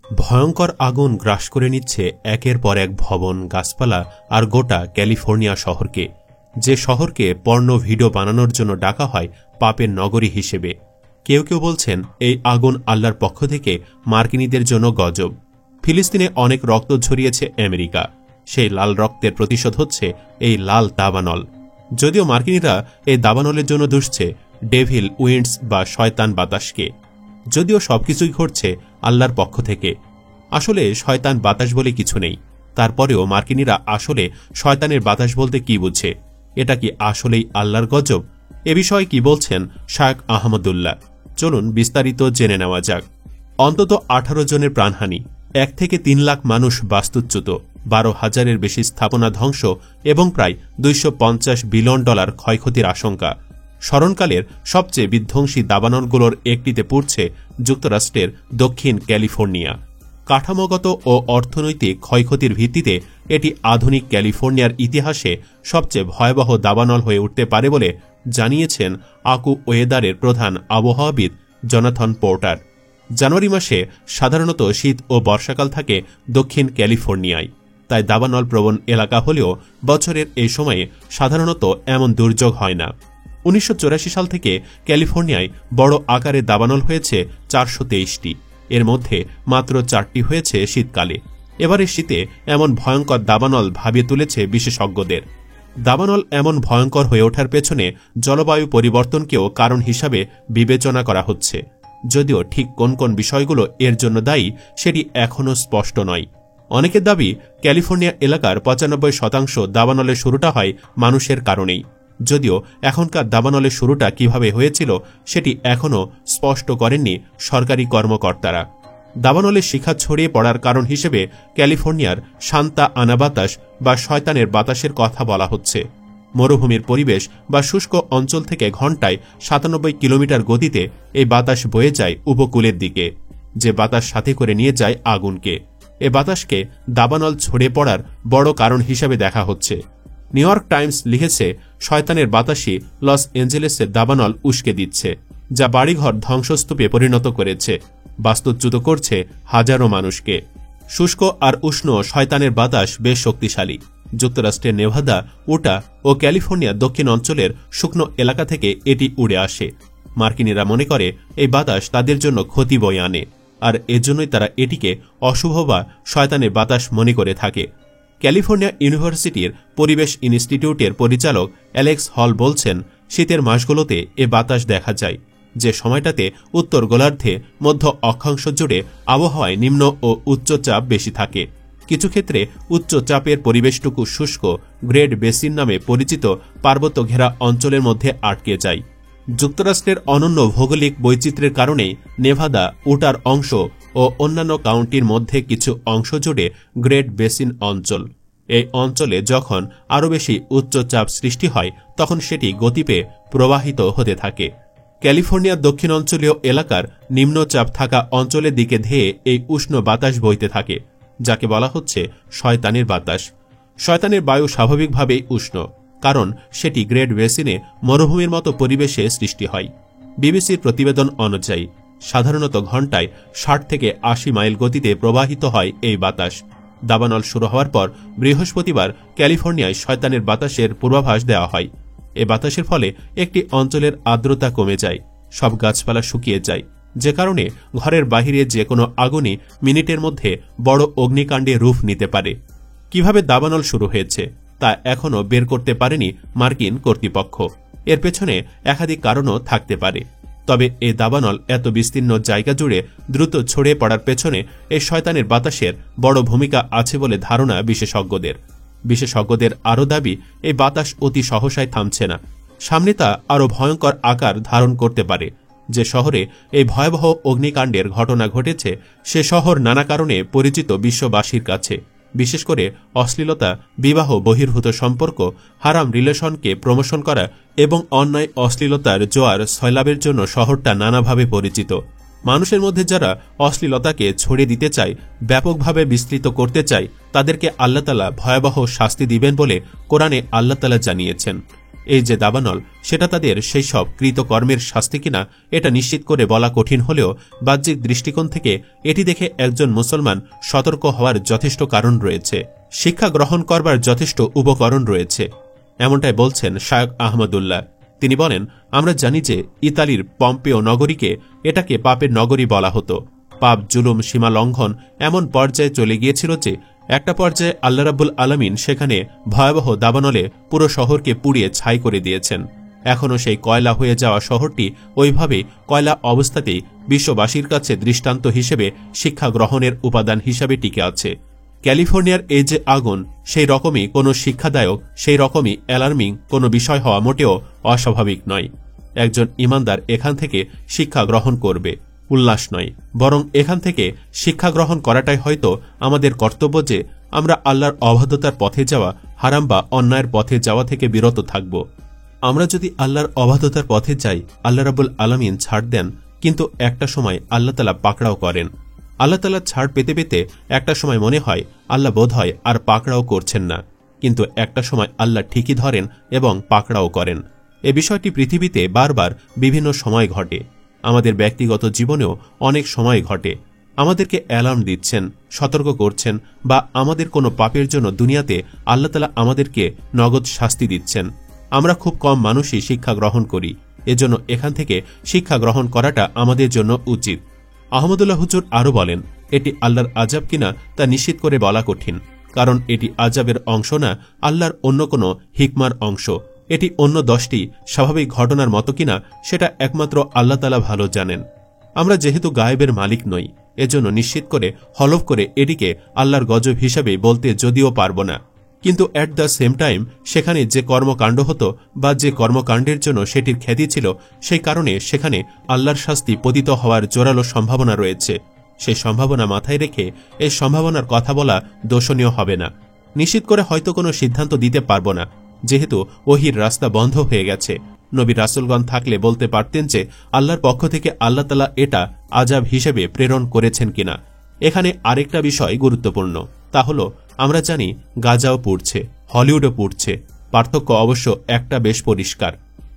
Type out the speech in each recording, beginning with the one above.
ভয়ঙ্কর আগুন গ্রাস করে নিচ্ছে একের পর এক ভবন, গাছপালা আর গোটা ক্যালিফোর্নিয়া শহরকে, যে শহরকে পর্নো ভিডিও বানানোর জন্য ডাকা হয় পাপের নগরী হিসেবে। কেউ কেউ বলছেন এই আগুন আল্লাহর পক্ষ থেকে মার্কিনীদের জন্য গজব। ফিলিস্তিনে অনেক রক্ত ঝরিয়েছে আমেরিকা, সেই লাল রক্তের প্রতিশোধ হচ্ছে এই লাল দাবানল। যদিও মার্কিনীরা এই দাবানলের জন্য দুষছে ডেভিল উইন্ডস বা শয়তান বাতাসকে, যদিও সবকিছুই ঘটছে আল্লাহর পক্ষ থেকে। আসলে শয়তান বাতাস বলে কিছু নেই, তারপরেও মার্কিনীরা আসলে শয়তানের বাতাস বলতে কি বুঝছে? এটা কি আসলেই আল্লাহর গজব? এ বিষয়ে কি বলছেন শায়খ আহমদুল্লাহ? চলুন বিস্তারিত জেনে নেওয়া যাক। অন্তত 18 জনের প্রাণহানি, 1 থেকে 3 লাখ মানুষ বাস্তুচ্যুত, 12,000-এর বেশি স্থাপনা ধ্বংস এবং প্রায় $250 বিলিয়ন ক্ষয়ক্ষতির আশঙ্কা। স্মরণকালের সবচেয়ে বিধ্বংসী দাবানলগুলোর একটিতে পড়ছে যুক্তরাষ্ট্রের দক্ষিণ ক্যালিফোর্নিয়া। কাঠামোগত ও অর্থনৈতিক ক্ষয়ক্ষতির ভিত্তিতে এটি আধুনিক ক্যালিফোর্নিয়ার ইতিহাসে সবচেয়ে ভয়াবহ দাবানল হয়ে উঠতে পারে বলে জানিয়েছেন আকু ওয়েদারের প্রধান আবহাওয়াবিদ জনাথন পোর্টার। জানুয়ারি মাসে সাধারণত শীত ও বর্ষাকাল থাকে দক্ষিণ ক্যালিফোর্নিয়ায়, তাই দাবানল প্রবণ এলাকা হলেও বছরের এই সময়ে সাধারণত এমন দুর্যোগ হয় না। 1984 সাল থেকে ক্যালিফোর্নিয়ায় বড় আকারে দাবানল হয়েছে 423টি, এর মধ্যে মাত্র 4টি হয়েছে শীতকালে। এবারে শীতে এমন ভয়ঙ্কর দাবানল ভাবিয়ে তুলেছে বিশেষজ্ঞদের। দাবানল এমন ভয়ঙ্কর হয়ে ওঠার পেছনে জলবায়ু পরিবর্তনকেও কারণ হিসাবে বিবেচনা করা হচ্ছে, যদিও ঠিক কোন কোন বিষয়গুলো এর জন্য দায়ী সেটি এখনও স্পষ্ট নয়। অনেকের দাবি ক্যালিফোর্নিয়া এলাকার 95% দাবানলের শুরুটা হয় মানুষের কারণেই, যদিও এখনকার দাবানলের শুরুটা কিভাবে হয়েছিল সেটি এখনও স্পষ্ট করেননি সরকারি কর্মকর্তারা। দাবানলের শিখা ছড়িয়ে পড়ার কারণ হিসেবে ক্যালিফোর্নিয়ার শান্তা আনা বাতাস বা শয়তানের বাতাসের কথা বলা হচ্ছে। মরুভূমির পরিবেশ বা শুষ্ক অঞ্চল থেকে ঘণ্টায় 97 কিলোমিটার গতিতে এই বাতাস বয়ে যায় উপকূলের দিকে, যে বাতাস সাথে করে নিয়ে যায় আগুনকে। এ বাতাসকে দাবানল ছড়িয়ে পড়ার বড় কারণ হিসাবে দেখা হচ্ছে। নিউ ইয়র্ক টাইমস লিখেছে, শয়তানের বাতাসই লস অ্যাঞ্জেলেসের দাবানল উস্কে দিচ্ছে, যা বাড়িঘর ধ্বংসস্তূপে পরিণত করেছে, বাস্তুচ্যুত করছে হাজারো মানুষকে। শুষ্ক আর উষ্ণ শয়তানের বাতাস বেশ শক্তিশালী। যুক্তরাষ্ট্রের নেভাদা, উটা ও ক্যালিফোর্নিয়া দক্ষিণ অঞ্চলের শুকনো এলাকা থেকে এটি উড়ে আসে। মার্কিনীরা মনে করে এই বাতাস তাদের জন্য ক্ষতি বয়ে আনে, আর এজন্যই তারা এটিকে অশুভ বা শয়তানের বাতাস মনে করে থাকে। ক্যালিফোর্নিয়া ইউনিভার্সিটির পরিবেশ ইনস্টিটিউটের পরিচালক অ্যালেক্স হল বলছেন, শীতের মাসগুলোতে এ বাতাস দেখা যায়, যে সময়টাতে উত্তর গোলার্ধে মধ্য অক্ষাংশ জুড়ে আবহাওয়ায় নিম্ন ও উচ্চ চাপ বেশি থাকে। কিছু ক্ষেত্রে উচ্চ চাপের পরিবেশটুকু শুষ্ক গ্রেট বেসিন নামে পরিচিত পার্বত্য ঘেরা অঞ্চলের মধ্যে আটকে যায়। যুক্তরাষ্ট্রের অনন্য ভৌগোলিক বৈচিত্র্যের কারণেই নেভাদা, উটার অংশ ও অন্যান্য কাউন্টির মধ্যে কিছু অংশ জুড়ে গ্রেট বেসিন অঞ্চল। এই অঞ্চলে যখন আরও বেশি উচ্চ চাপ সৃষ্টি হয় তখন সেটি গতি পেয়ে প্রবাহিত হতে থাকে। ক্যালিফোর্নিয়ার দক্ষিণ অঞ্চলীয় এলাকার নিম্নচাপ থাকা অঞ্চলের দিকে ধেয়ে এই উষ্ণ বাতাস বইতে থাকে, যাকে বলা হচ্ছে শয়তানের বাতাস। শয়তানের বায়ু স্বাভাবিকভাবেই উষ্ণ, কারণ সেটি গ্রেট বেসিনে মরুভূমির মতো পরিবেশে সৃষ্টি হয়। বিবিসির প্রতিবেদন অনুযায়ী সাধারণত ঘণ্টায় 60 থেকে 80 মাইল গতিতে প্রবাহিত হয় এই বাতাস। দাবানল শুরু হওয়ার পর বৃহস্পতিবার ক্যালিফোর্নিয়ায় শয়তানের বাতাসের পূর্বাভাস দেওয়া হয়। এ বাতাসের ফলে একটি অঞ্চলের আর্দ্রতা কমে যায়, সব গাছপালা শুকিয়ে যায়, যে কারণে ঘরের বাহিরে যে কোনো আগুনই মিনিটের মধ্যে বড় অগ্নিকাণ্ডে রূপ নিতে পারে। কিভাবে দাবানল শুরু হয়েছে তা এখনও বের করতে পারেনি মার্কিন কর্তৃপক্ষ। এর পেছনে একাধিক কারণও থাকতে পারে, তবে এ দাবানল এত বিস্তীর্ণ জায়গা জুড়ে দ্রুত ছড়িয়ে পড়ার পেছনে এই শয়তানের বাতাসের বড় ভূমিকা আছে বলে ধারণা বিশেষজ্ঞদের আরও দাবি, এই বাতাস অতি সহসায় থামছে না, সামনে তা আরও ভয়ঙ্কর আকার ধারণ করতে পারে। যে শহরে এই ভয়াবহ অগ্নিকাণ্ডের ঘটনা ঘটেছে সে শহর নানা কারণে পরিচিত বিশ্ববাসীর কাছে, বিশেষ করে অশ্লীলতা, বিবাহ বহির্ভূত সম্পর্ক, হারাম রিলেশনকে প্রমোশন করা এবং অন্যায় অশ্লীলতার জোয়ার সয়লাবের জন্য শহরটা নানাভাবে পরিচিত। মানুষের মধ্যে যারা অশ্লীলতাকে ছড়িয়ে দিতে চায়, ব্যাপকভাবে বিস্তৃত করতে চায়, তাদেরকে আল্লাহ তাআলা ভয়াবহ শাস্তি দিবেন বলে কোরআনে আল্লাহ তাআলা জানিয়েছেন। এই যে দাবানল, সেটা তাদের সেই সব কৃতকর্মের শাস্তি কিনা এটা নিশ্চিত করে বলা কঠিন হলেও বাহ্যিক দৃষ্টিকোণ থেকে এটি দেখে একজন মুসলমান সতর্ক হওয়ার যথেষ্ট কারণ রয়েছে, শিক্ষা গ্রহণ করবার যথেষ্ট উপকরণ রয়েছে। এমনটাই বলছেন শায়খ আহমদুল্লাহ। তিনি বলেন, আমরা জানি যে ইতালির পম্পেও নগরীকে এটাকে পাপের নগরী বলা হতো। পাপ, জুলুম, সীমা লঙ্ঘন এমন পর্যায়ে চলে গিয়েছিল যে একটা পর্যায়ে আল্লাহ রাব্বুল আলামিন সেখানে ভয়াবহ দাবানলে পুরো শহরকে পুড়িয়ে ছাই করে দিয়েছেন। এখনও সেই কয়লা হয়ে যাওয়া শহরটি ওইভাবে কয়লা অবস্থাতেই বিশ্ববাসীর কাছে দৃষ্টান্ত হিসেবে শিক্ষা গ্রহণের উপাদান হিসাবে টিকে আছে। ক্যালিফোর্নিয়ার এই যে আগুন, সেই রকমই কোনো শিক্ষাদায়ক, সেই রকমই অ্যালার্মিং কোনো বিষয় হওয়া মোটেও অস্বাভাবিক নয়। একজন ইমানদার এখান থেকে শিক্ষা গ্রহণ করবে, উল্লাস নয়, বরং এখান থেকে শিক্ষা গ্রহণ করাটাই হয়তো আমাদের কর্তব্য যে আমরা আল্লাহর অবাধ্যতার পথে যাওয়া, হারাম বা অন্যায়ের পথে যাওয়া থেকে বিরত থাকব। আমরা যদি আল্লাহর অবাধ্যতার পথে যাই, আল্লাহ রাব্বুল আলামিন ছাড় দেন, কিন্তু একটা সময় আল্লাহ তাআলা পাকড়াও করেন। আল্লাহ তাআলা ছাড় পেতে পেতে একটা সময় মনে হয় আল্লাহ বোধহয় আর পাকড়াও করছেন না, কিন্তু একটা সময় আল্লাহ ঠিকই ধরেন এবং পাকড়াও করেন। এ বিষয়টি পৃথিবীতে বারবার বিভিন্ন সময় ঘটে, আমাদের ব্যক্তিগত জীবনেও অনেক সময় ঘটে। আমাদেরকে অ্যালার্ম দিচ্ছেন, সতর্ক করছেন, বা আমাদের কোনো পাপের জন্য দুনিয়াতে আল্লাহ তাআলা আমাদেরকে নগদ শাস্তি দিচ্ছেন। আমরা খুব কম মানুষই শিক্ষা গ্রহণ করি, এজন্য এখান থেকে শিক্ষা গ্রহণ করাটা আমাদের জন্য উচিত। আহমদুল্লাহ হুজুর আরও বলেন, এটি আল্লাহর আযাব কিনা তা নিশ্চিত করে বলা কঠিন, কারণ এটি আযাবের অংশ না, আল্লাহর অন্য কোনো হিকমার অংশ। এটি অন্য 10টি স্বাভাবিক ঘটনার মতো কিনা সেটা একমাত্র আল্লাহ তাআলা ভালো জানেন। আমরা যেহেতু গায়েবের মালিক নই, এজন্য নিশ্চিত করে হলফ করে এটিকে আল্লাহর গজব হিসাবে বলতে যদিও পারব না, কিন্তু অ্যাট দ্য সেম টাইম সেখানে যে কর্মকাণ্ড হতো বা যে কর্মকাণ্ডের জন্য সেটির খ্যাতি ছিল, সেই কারণে সেখানে আল্লাহর শাস্তি পতিত হওয়ার জোরালো সম্ভাবনা রয়েছে। সেই সম্ভাবনা মাথায় রেখে এই সম্ভাবনার কথা বলা দোষণীয় হবে না। নিশ্চিত করে হয়তো কোনো সিদ্ধান্ত দিতে পারব না, যেহেতু ওহির রাস্তা বন্ধ হয়ে গেছে। নবী রাসূলগণ থাকলে বলতে পারতেন যে আল্লাহর পক্ষ থেকে আল্লাহ তাআলা এটা আযাব হিসেবে প্রেরণ করেছেন কিনা। এখানে আরেকটা বিষয় গুরুত্বপূর্ণ, তা হলো আমরা জানি গাজাও পুড়ছে, হলিউডও পুড়ছে। পার্থক্য অবশ্য একটা বেশ পরিষ্কার,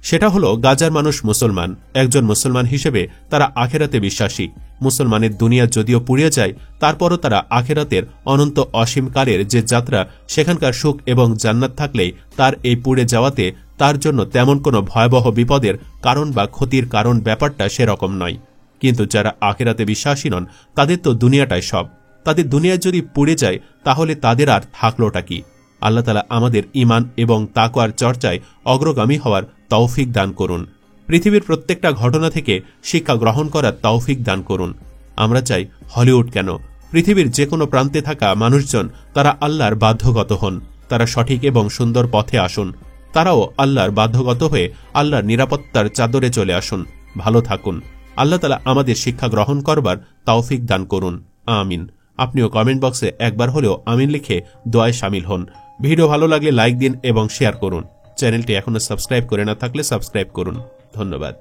সেটা হলো গাজার মানুষ মুসলমান, একজন মুসলমান হিসেবে তারা আখেরাতে বিশ্বাসী। মুসলমানের দুনিয়া যদিও পুড়িয়ে যায়, তারপরও তারা আখেরাতের অনন্ত অসীমকালের যে যাত্রা, সেখানকার সুখ এবং জান্নাত থাকলেই তার এই পুড়ে যাওয়াতে তার জন্য তেমন কোনো ভয়াবহ বিপদের কারণ বা ক্ষতির কারণ ব্যাপারটা সেরকম নয়। কিন্তু যারা আখেরাতে বিশ্বাসী নন, তাদের তো দুনিয়াটাই সব। তাদের দুনিয়ায় যদি পুড়ে যায়, তাহলে তাদের আর থাকলোটা কি? আল্লাহ তাআলা আমাদের ঈমান এবং তাকওয়ার চর্চায় অগ্রগামী হওয়ার তৌফিক দান করুন। পৃথিবীর প্রত্যেকটা ঘটনা থেকে শিক্ষা গ্রহণ করার তৌফিক দান করুন। আমরা চাই হলিউড কেন, পৃথিবীর যে কোনো প্রান্তে থাকা মানুষজন তারা আল্লাহর বাধ্যগত হন, তারা সঠিক এবং সুন্দর পথে আসুন, তারাও আল্লাহর বাধ্যগত হয়ে আল্লাহর নিরাপত্তার চাদরে চলে আসুন, ভালো থাকুন। আল্লাহ তাআলা আমাদের শিক্ষা গ্রহণ করবার তৌফিক দান করুন, আমিন। আপনিও কমেন্ট বক্সে একবার হলেও আমিন লিখে দোয়ায় শামিল হন। ভিডিও ভালো লাগলে লাইক দিন এবং শেয়ার করুন। চ্যানেলটি এখনো সাবস্ক্রাইব করে না থাকলে সাবস্ক্রাইব করুন। ধন্যবাদ।